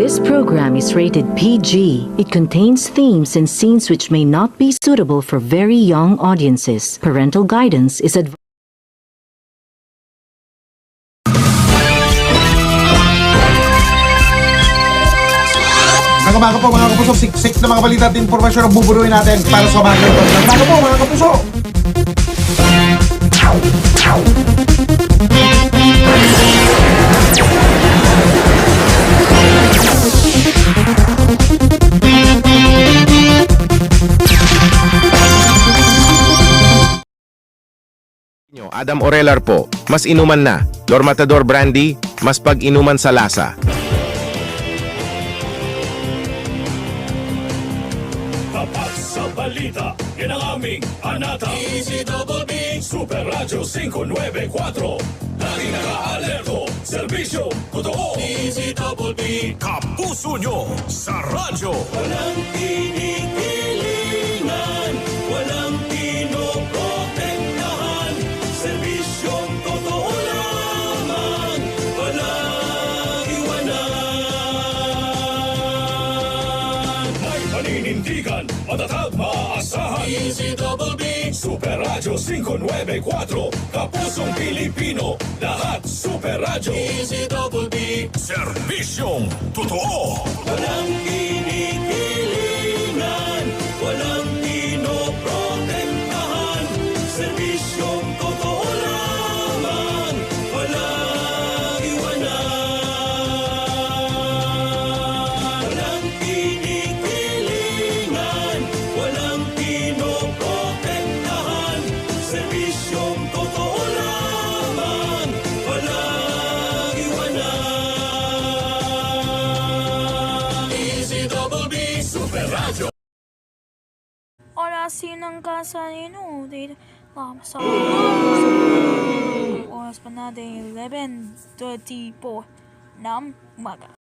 This program is rated PG. It contains themes and scenes which may not be suitable for very young audiences. Parental guidance is advised. Umaga po mga kapuso, siksik na mga balita at informasyon ang buburuin natin para sa umaga ito. Umaga po mga kapuso! Adam Orelar po, mas inuman na. Lor Matador Brandy, mas pag-inuman sa lasa. Tapat sa balita, yan ang aming anata. DZBB, Super Radio 594. Lagi naka-alerto, serbisyo, totoo. DZBB, kapuso nyo sa radyo. Walang kinikilingan, walang pinoprotektahan. Serbisyong totoo lamang, walang iwanan. May paninindigan, matatag, maaasahan. DZBB, Super Radio 594. Kapusong Pilipino, lahat Super Radio. DZBB, serbisyong totoo. Walang kinikilingan, walang pinoprotektahan. Serbisyong totoo lamang, walang iwanan. Walang kinikilingan, walang pinoprotektahan. Serbisyong totoo lamang, walang iwanan. DZBB, Super Radio. Oras ng kasanino dito sa oras pa natin 11:34 ng umaga.